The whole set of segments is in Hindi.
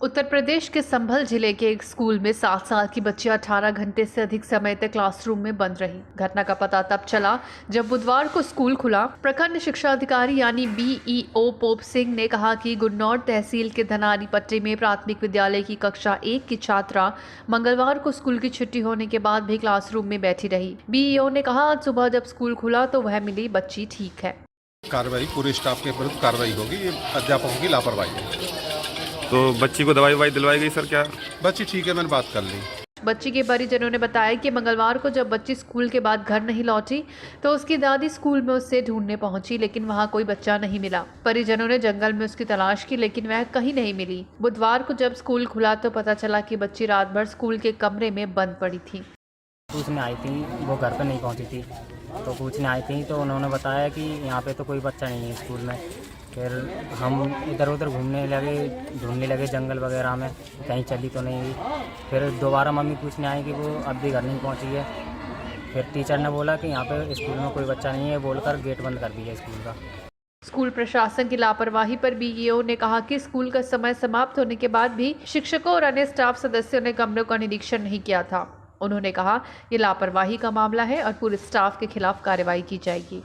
उत्तर प्रदेश के संभल जिले के एक स्कूल में 7 साल की बच्ची 18 घंटे से अधिक समय तक क्लासरूम में बंद रही। घटना का पता तब चला जब बुधवार को स्कूल खुला। प्रखंड शिक्षा अधिकारी यानी बीईओ पोप सिंह ने कहा कि गुन्नौर तहसील के धनारी पट्टी में प्राथमिक विद्यालय की कक्षा 1 की छात्रा मंगलवार को स्कूल की छुट्टी होने के बाद भी क्लासरूम में बैठी रही। बीईओ ने कहा आज सुबह जब स्कूल खुला तो वह मिली बच्ची ठीक है। कार्रवाई पूरे स्टाफ के विरुद्ध कार्रवाई होगी। ये अध्यापकों की लापरवाही है। तो बच्ची को दवाई दिलवाई गई सर? क्या बच्ची ठीक है, मैंने बात कर ली। बच्ची के परिजनों ने बताया कि मंगलवार को जब बच्ची स्कूल के बाद घर नहीं लौटी तो उसकी दादी स्कूल में उससे ढूंढने पहुंची, लेकिन वहां कोई बच्चा नहीं मिला। परिजनों ने जंगल में उसकी तलाश की लेकिन वह कहीं नहीं मिली। बुधवार को जब स्कूल खुला तो पता चला कि बच्ची रात भर स्कूल के कमरे में बंद पड़ी थी। पूछने आई थी, वो घर पर नहीं पहुंची थी, तो पूछने आई थी तो उन्होंने बताया कि यहाँ पे तो कोई बच्चा नहीं है स्कूल में। फिर हम इधर उधर ढूंढने लगे जंगल वगैरह में, कहीं चली तो नहीं हुई। फिर दोबारा मम्मी पूछने आई कि वो अब भी घर नहीं पहुंची है। फिर टीचर ने बोला कि यहाँ पे स्कूल में कोई बच्चा नहीं है, बोलकर गेट बंद कर दिया स्कूल का। स्कूल प्रशासन की लापरवाही पर बीईओ ने कहा कि स्कूल का समय समाप्त होने के बाद भी शिक्षकों और अन्य स्टाफ सदस्यों ने कमरों का निरीक्षण नहीं किया था। उन्होंने कहा ये लापरवाही का मामला है और पूरे स्टाफ के खिलाफ कार्रवाई की जाएगी।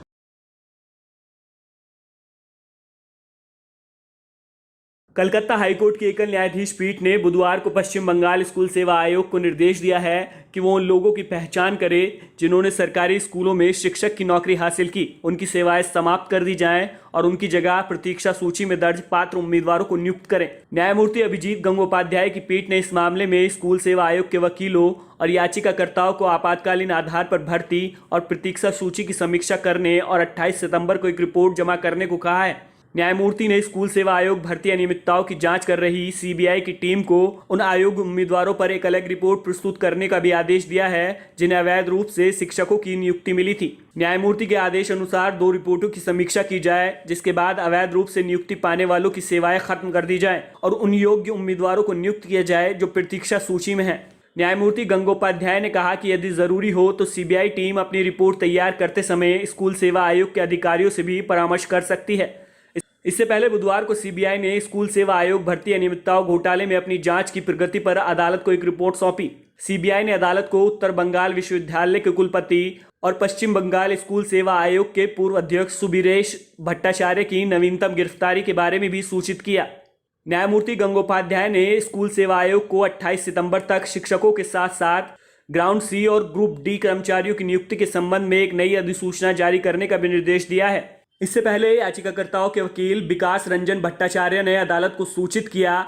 कलकत्ता हाईकोर्ट की एकल न्यायाधीश पीठ ने बुधवार को पश्चिम बंगाल स्कूल सेवा आयोग को निर्देश दिया है कि वो उन लोगों की पहचान करे जिन्होंने सरकारी स्कूलों में शिक्षक की नौकरी हासिल की, उनकी सेवाएं समाप्त कर दी जाएं और उनकी जगह प्रतीक्षा सूची में दर्ज पात्र उम्मीदवारों को नियुक्त करें। न्यायमूर्ति अभिजीत गंगोपाध्याय की पीठ ने इस मामले में स्कूल सेवा आयोग के वकीलों और याचिकाकर्ताओं को आपातकालीन आधार पर भर्ती और प्रतीक्षा सूची की समीक्षा करने और 28 सितंबर को एक रिपोर्ट जमा करने को कहा है। न्यायमूर्ति ने स्कूल सेवा आयोग भर्ती अनियमितताओं की जांच कर रही सीबीआई की टीम को उन आयोग उम्मीदवारों पर एक अलग रिपोर्ट प्रस्तुत करने का भी आदेश दिया है जिन्हें अवैध रूप से शिक्षकों की नियुक्ति मिली थी। न्यायमूर्ति के आदेश अनुसार 2 रिपोर्टों की समीक्षा की जाए, जिसके बाद अवैध रूप से नियुक्ति पाने वालों की सेवाएं खत्म कर दी जाए और उन योग्य उम्मीदवारों को नियुक्त किया जाए जो प्रतीक्षा सूची में है। न्यायमूर्ति गंगोपाध्याय ने कहा कि यदि जरूरी हो तो सीबीआई टीम अपनी रिपोर्ट तैयार करते समय स्कूल सेवा आयोग के अधिकारियों से भी परामर्श कर सकती है। इससे पहले बुधवार को सीबीआई ने स्कूल सेवा आयोग भर्ती अनियमितताओं घोटाले में अपनी जांच की प्रगति पर अदालत को एक रिपोर्ट सौंपी। सीबीआई ने अदालत को उत्तर बंगाल विश्वविद्यालय के कुलपति और पश्चिम बंगाल स्कूल सेवा आयोग के पूर्व अध्यक्ष सुबीरेश भट्टाचार्य की नवीनतम गिरफ्तारी के बारे में भी सूचित किया। न्यायमूर्ति गंगोपाध्याय ने स्कूल सेवा आयोग को 28 सितंबर तक शिक्षकों के साथ साथ ग्राउंड सी और ग्रुप डी कर्मचारियों की नियुक्ति के संबंध में एक नई अधिसूचना जारी करने का भी निर्देश दिया है। इससे पहले याचिकाकर्ताओं के वकील विकास रंजन भट्टाचार्य ने अदालत को सूचित किया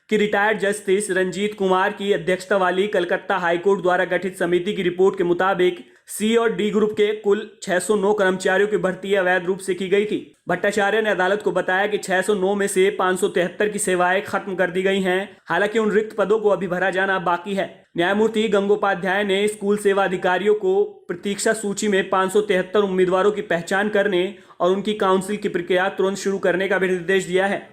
कि रिटायर्ड जस्टिस रंजीत कुमार की अध्यक्षता वाली कलकत्ता हाईकोर्ट द्वारा गठित समिति की रिपोर्ट के मुताबिक सी और डी ग्रुप के कुल 609 कर्मचारियों की भर्ती अवैध रूप से की गई थी। भट्टाचार्य ने अदालत को बताया कि 609 में से 573 की सेवाएं खत्म कर दी गई हैं, हालांकि उन रिक्त पदों को अभी भरा जाना बाकी है। न्यायमूर्ति गंगोपाध्याय ने स्कूल सेवा अधिकारियों को प्रतीक्षा सूची में 573 उम्मीदवारों की पहचान करने और उनकी काउंसिल की प्रक्रिया तुरंत शुरू करने का भी निर्देश दिया है।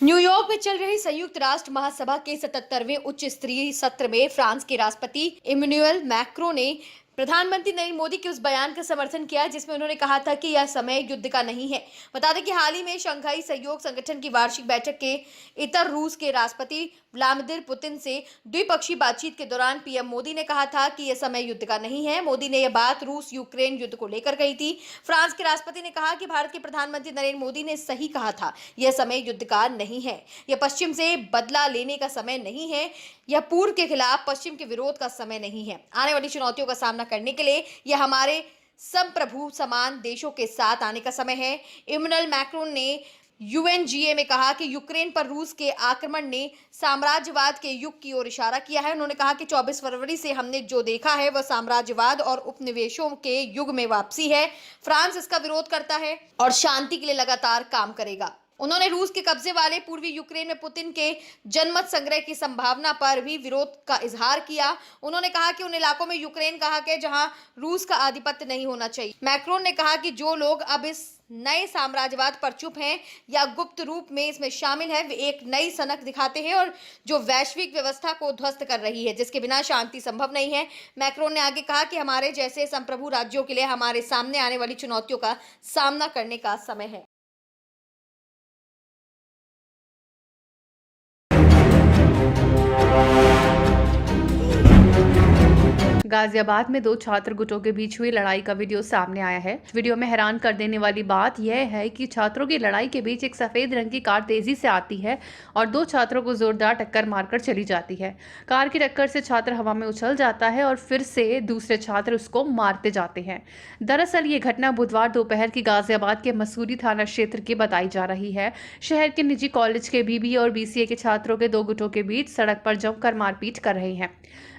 न्यूयॉर्क में चल रही संयुक्त राष्ट्र महासभा के 77वें उच्च स्तरीय सत्र में फ्रांस के राष्ट्रपति इमैनुअल मैक्रों ने प्रधानमंत्री नरेंद्र मोदी के उस बयान का समर्थन किया जिसमें उन्होंने कहा था कि यह समय युद्ध का नहीं है। बता दें कि हाल ही में शंघाई सहयोग संगठन की वार्षिक बैठक के इतर रूस के राष्ट्रपति व्लादिमीर पुतिन से द्विपक्षीय बातचीत के दौरान पीएम मोदी ने कहा था कि यह समय युद्ध का नहीं है। मोदी ने यह बात रूस यूक्रेन युद्ध को लेकर कही थी। फ्रांस के राष्ट्रपति ने कहा कि भारत के प्रधानमंत्री नरेंद्र मोदी ने सही कहा था, यह समय युद्ध का नहीं है, यह पश्चिम से बदला लेने का समय नहीं है, यह पूर्व के खिलाफ पश्चिम के विरोध का समय नहीं है। आने वाली चुनौतियों का सामना करने के लिए यह हमारे संप्रभु समान देशों के साथ आने का समय है। इमैनुअल मैक्रोन ने यूएनजीए में कहा कि यूक्रेन पर रूस के आक्रमण ने साम्राज्यवाद के युग की ओर इशारा किया है। उन्होंने कहा कि 24 फरवरी से हमने जो देखा है वह साम्राज्यवाद और उपनिवेशों के युग में वापसी है। फ्रांस इसका विरोध करता है और शांति के लिए लगातार काम करेगा। उन्होंने रूस के कब्जे वाले पूर्वी यूक्रेन में पुतिन के जनमत संग्रह की संभावना पर भी विरोध का इजहार किया। उन्होंने कहा कि उन इलाकों में यूक्रेन का हक है जहां रूस का आधिपत्य नहीं होना चाहिए। मैक्रोन ने कहा कि जो लोग अब इस नए साम्राज्यवाद पर चुप हैं या गुप्त रूप में इसमें शामिल हैं, वे एक नई सनक दिखाते हैं और जो वैश्विक व्यवस्था को ध्वस्त कर रही है, जिसके बिना शांति संभव नहीं है। मैक्रोन ने आगे कहा कि हमारे जैसे संप्रभु राज्यों के लिए हमारे सामने आने वाली चुनौतियों का सामना करने का समय है। गाजियाबाद में दो छात्र गुटों के बीच हुई लड़ाई का वीडियो सामने आया है। वीडियो में हैरान कर देने वाली बात यह है कि छात्रों की लड़ाई के बीच एक सफेद रंग की कार तेजी से आती है और दो छात्रों को जोरदार टक्कर मारकर चली जाती है। कार की टक्कर से छात्र हवा में उछल जाता है और फिर से दूसरे छात्र उसको मारते जाते हैं। दरअसल ये घटना बुधवार दोपहर की गाजियाबाद के मसूरी थाना क्षेत्र की बताई जा रही है। शहर के निजी कॉलेज के बीबीए और बीसीए के छात्रों के दो गुटों के बीच सड़क पर जमकर मारपीट कर रहे हैं।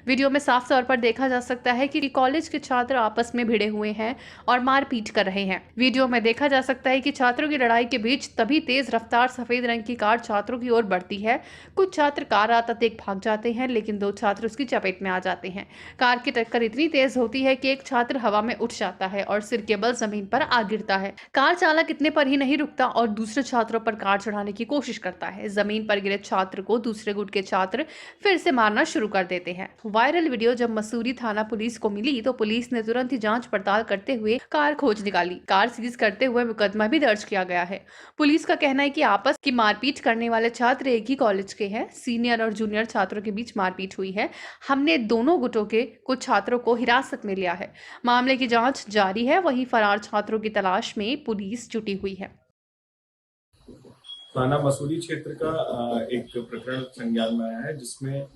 वीडियो में साफ तौर पर देखा जा सकता है कि कॉलेज के छात्र आपस में भिड़े हुए हैं और मारपीट कर रहे हैं। वीडियो में देखा जा सकता है कि छात्रों की लड़ाई के बीच तभी तेज रफ्तार सफेद रंग की कार छात्रों की ओर बढ़ती है। कुछ छात्र कार आता देख भाग जाते हैं, लेकिन दो छात्र उसकी चपेट में आ जाते हैं। कार की टक्कर इतनी तेज होती है कि एक छात्र हवा में उठ जाता है और सिर के बल जमीन पर आ गिरता है। कार चालक इतने पर ही नहीं रुकता और दूसरे छात्रों पर कार चढ़ाने की कोशिश करता है। जमीन पर गिरे छात्र को दूसरे गुट के छात्र फिर से मारना शुरू कर देते हैं। वायरल वीडियो जब मसूरी थाना पुलिस को मिली तो पुलिस ने तुरंत ही जांच पड़ताल करते हुए कार खोज निकाली। कार सीज करते हुए मुकदमा भी दर्ज किया गया है। पुलिस का कहना है कि आपस की मारपीट करने वाले छात्र एक ही कॉलेज के हैं। सीनियर और जूनियर छात्रों के बीच मारपीट हुई है। हमने दोनों गुटों के कुछ छात्रों को हिरासत में लिया है। मामले की जांच जारी है। वहीं फरार छात्रों की तलाश में पुलिस जुटी हुई है। थाना मसूरी क्षेत्र का एक प्रकरण संज्ञान में आया है, जिसमें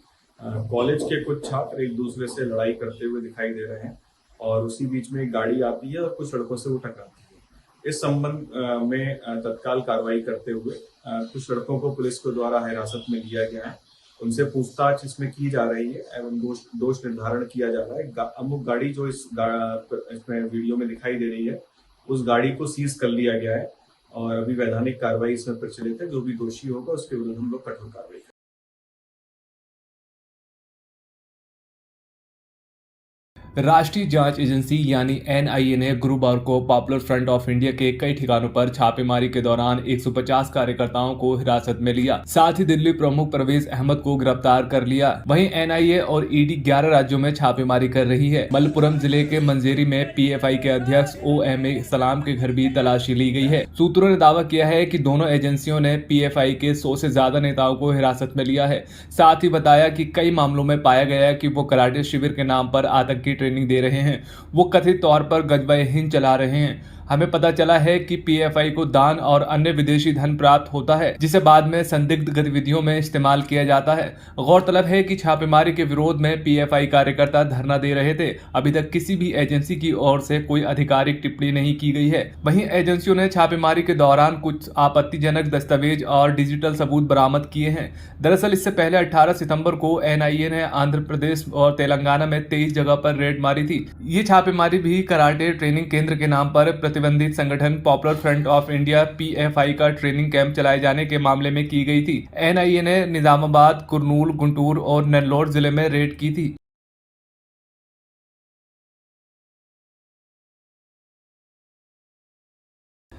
कॉलेज के कुछ छात्र एक दूसरे से लड़ाई करते हुए दिखाई दे रहे हैं और उसी बीच में एक गाड़ी आती है और कुछ सड़कों से वो टकराती है। इस संबंध में तत्काल कार्रवाई करते हुए कुछ लड़कों को पुलिस के द्वारा हिरासत में लिया गया है। उनसे पूछताछ इसमें की जा रही है एवं दोष निर्धारण किया जा रहा है। अमुक गाड़ी जो इसमें वीडियो में दिखाई दे रही है, उस गाड़ी को सीज कर लिया गया है और अभी वैधानिक कार्रवाई इसमें प्रचलित है। जो भी दोषी होगा उसके विरुद्ध हम लोग कठोर कार्रवाई करेंगे। राष्ट्रीय जांच एजेंसी यानी एनआईए ने गुरुवार को पॉपुलर फ्रंट ऑफ इंडिया के कई ठिकानों पर छापेमारी के दौरान 150 कार्यकर्ताओं को हिरासत में लिया। साथ ही दिल्ली प्रमुख परवेज अहमद को गिरफ्तार कर लिया। वहीं एनआईए और ईडी 11 राज्यों में छापेमारी कर रही है। मलप्पुरम जिले के मंजेरी में पीएफआई के अध्यक्ष ओएमए सलाम के घर भी तलाशी ली गई है। सूत्रों ने दावा किया है कि दोनों एजेंसियों ने पीएफआई के 100 से ज्यादा नेताओं को हिरासत में लिया है। साथ ही बताया कि कई मामलों में पाया गया कि वो कराटे शिविर के नाम पर आतंकी ट्रेनिंग दे रहे हैं। वो कथित तौर पर गजबे हिंद चला रहे हैं। हमें पता चला है कि पीएफआई को दान और अन्य विदेशी धन प्राप्त होता है, जिसे बाद में संदिग्ध गतिविधियों में इस्तेमाल किया जाता है। गौरतलब है कि छापेमारी के विरोध में पीएफआई कार्यकर्ता धरना दे रहे थे। अभी तक किसी भी एजेंसी की ओर से कोई आधिकारिक टिप्पणी नहीं की गई है। वहीं एजेंसियों ने छापेमारी के दौरान कुछ आपत्तिजनक दस्तावेज और डिजिटल सबूत बरामद किए हैं। दरअसल इससे पहले 18 सितंबर को एनआईए ने आंध्र प्रदेश और तेलंगाना में 23 जगह पर रेड मारी थी। ये छापेमारी भी कराटे ट्रेनिंग केंद्र के नाम पर प्रतिबंधित संगठन popular front of India PFI का ट्रेनिंग कैंप चलाए जाने के मामले में की गई थी। एनआईए ने निजामाबाद, कुर्नूल, गुंटूर और नेल्लोर जिले में रेड की थी।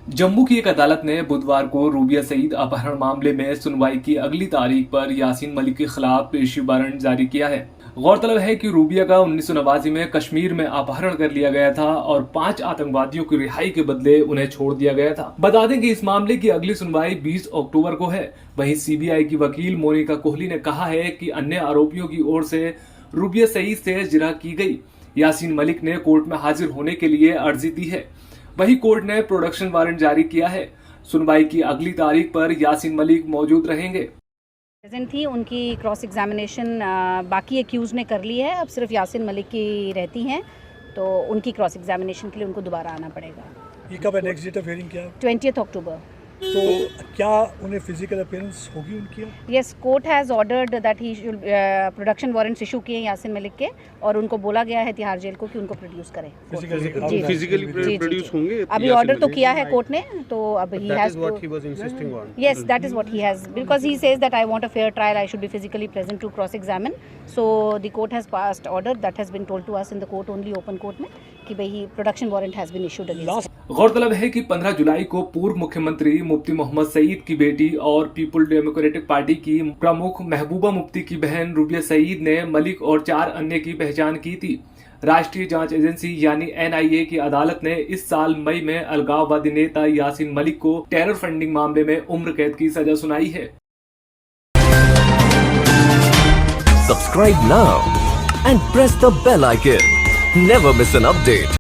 जम्मू की एक अदालत ने बुधवार को रूबिया सईद अपहरण मामले में सुनवाई की अगली तारीख पर यासीन मलिक के खिलाफ पेशी वारंट जारी किया है। गौरतलब है कि रूबिया का 1989 में कश्मीर में अपहरण कर लिया गया था और 5 आतंकवादियों की रिहाई के बदले उन्हें छोड़ दिया गया था। बता दें कि इस मामले की अगली सुनवाई 20 अक्टूबर को है। वहीं सीबीआई की वकील मोनिका कोहली ने कहा है कि अन्य आरोपियों की ओर से रूबिया सईद से जिरह की गई। यासीन मलिक ने कोर्ट में हाजिर होने के लिए अर्जी दी है। वही कोर्ट ने प्रोडक्शन वारंट जारी किया है। सुनवाई की अगली तारीख पर यासीन मलिक मौजूद रहेंगे। प्रेजेंट थी, उनकी क्रॉस एग्जामिनेशन बाकी एक्यूज ने कर ली है। अब सिर्फ यासीन मलिक की रहती हैं, तो उनकी क्रॉस एग्जामिनेशन के लिए उनको दोबारा आना पड़ेगा। ये कब है नेक्स्ट डेट ऑफ हियरिंग क्या है? 20 अक्टूबर। तो क्या उन्हें फिजिकल अपीयरेंस होगी उनकी? Yes, court has ordered that he should production warrants issue किए यासिन मलिक के, और उनको बोला गया है तिहाड़ जेल को कि उनको प्रोड्यूस करें। जी, फिजिकली प्रोड्यूस होंगे अभी ऑर्डर तो किया है कोर्ट ने, तो अब he has yes, that is what he has, because he says that I want a fair trial, I should be physically present to cross examine. So the court has passed order that has been told to us in the court only, open court में, कि भाई production warrant has been issued against. गौरतलब है कि 15 जुलाई को पूर्व मुख्यमंत्री मुफ्ती मोहम्मद सईद की बेटी और पीपुल डेमोक्रेटिक पार्टी की प्रमुख महबूबा मुफ्ती की बहन रुबिया सईद ने मलिक और 4 अन्य की पहचान की थी। राष्ट्रीय जांच एजेंसी यानी NIA की अदालत ने इस साल मई में अलगाववादी नेता यासीन मलिक को टेरर फंडिंग मामले में उम्र कैद की सजा सुनाई है। Subscribe now and press the bell icon. Never miss an update.